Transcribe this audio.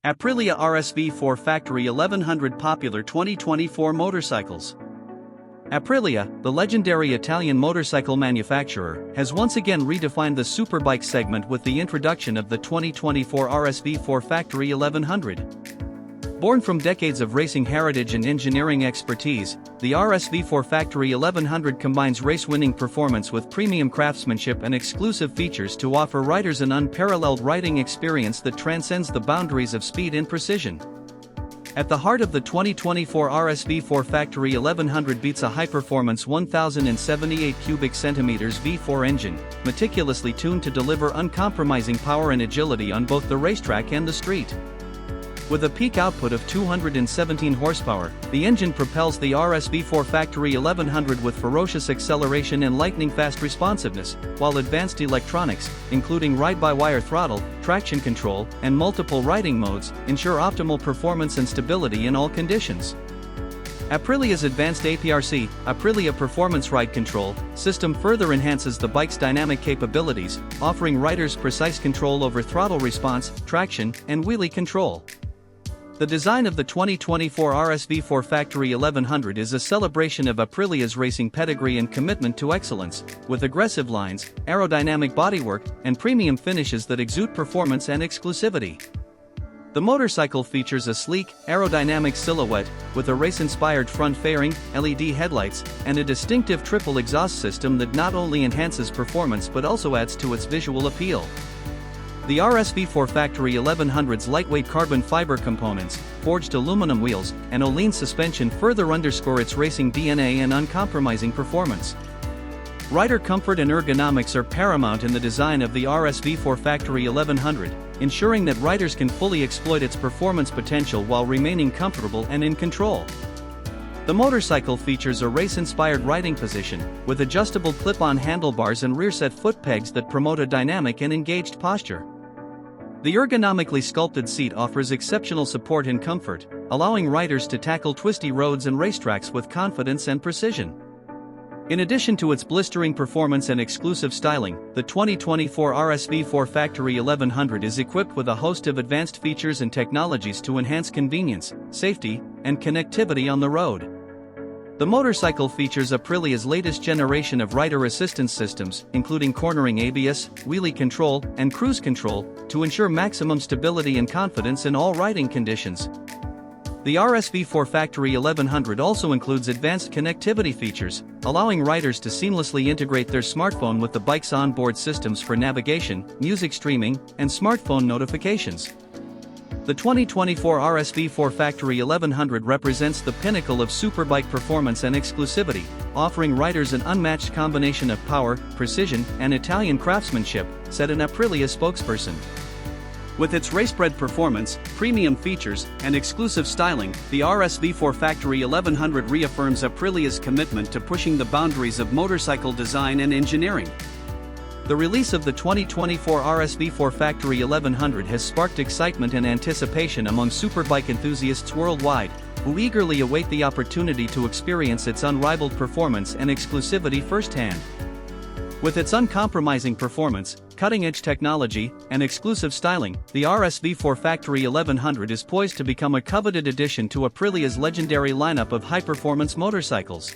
Aprilia RSV4 Factory 1100 popular 2024 motorcycles. Aprilia, the legendary Italian motorcycle manufacturer, has once again redefined the superbike segment with the introduction of the 2024 RSV4 Factory 1100. Born from decades of racing heritage and engineering expertise, the RSV4 Factory 1100 combines race-winning performance with premium craftsmanship and exclusive features to offer riders an unparalleled riding experience that transcends the boundaries of speed and precision. At the heart of the 2024 RSV4 Factory 1100 beats a high-performance 1078 cubic centimeters V4 engine, meticulously tuned to deliver uncompromising power and agility on both the racetrack and the street. With a peak output of 217 horsepower, the engine propels the RSV4 Factory 1100 with ferocious acceleration and lightning-fast responsiveness, while advanced electronics, including ride-by-wire throttle, traction control, and multiple riding modes, ensure optimal performance and stability in all conditions. Aprilia's advanced APRC, Aprilia Performance Ride Control, system further enhances the bike's dynamic capabilities, offering riders precise control over throttle response, traction, and wheelie control. The design of the 2024 RSV4 Factory 1100 is a celebration of Aprilia's racing pedigree and commitment to excellence, with aggressive lines, aerodynamic bodywork, and premium finishes that exude performance and exclusivity. The motorcycle features a sleek, aerodynamic silhouette, with a race-inspired front fairing, LED headlights, and a distinctive triple exhaust system that not only enhances performance but also adds to its visual appeal. The RSV4 Factory 1100's lightweight carbon fiber components, forged aluminum wheels, and Öhlins suspension further underscore its racing DNA and uncompromising performance. Rider comfort and ergonomics are paramount in the design of the RSV4 Factory 1100, ensuring that riders can fully exploit its performance potential while remaining comfortable and in control. The motorcycle features a race-inspired riding position, with adjustable clip-on handlebars and rear-set foot pegs that promote a dynamic and engaged posture. The ergonomically sculpted seat offers exceptional support and comfort, allowing riders to tackle twisty roads and racetracks with confidence and precision. In addition to its blistering performance and exclusive styling, the 2024 RSV4 Factory 1100 is equipped with a host of advanced features and technologies to enhance convenience, safety, and connectivity on the road. The motorcycle features Aprilia's latest generation of rider assistance systems, including cornering ABS, wheelie control, and cruise control, to ensure maximum stability and confidence in all riding conditions. The RSV4 Factory 1100 also includes advanced connectivity features, allowing riders to seamlessly integrate their smartphone with the bike's onboard systems for navigation, music streaming, and smartphone notifications. The 2024 RSV4 Factory 1100 represents the pinnacle of superbike performance and exclusivity, offering riders an unmatched combination of power, precision, and Italian craftsmanship, said an Aprilia spokesperson. With its race-bred performance, premium features, and exclusive styling, the RSV4 Factory 1100 reaffirms Aprilia's commitment to pushing the boundaries of motorcycle design and engineering. The release of the 2024 RSV4 Factory 1100 has sparked excitement and anticipation among superbike enthusiasts worldwide, who eagerly await the opportunity to experience its unrivaled performance and exclusivity firsthand. With its uncompromising performance, cutting-edge technology, and exclusive styling, the RSV4 Factory 1100 is poised to become a coveted addition to Aprilia's legendary lineup of high-performance motorcycles.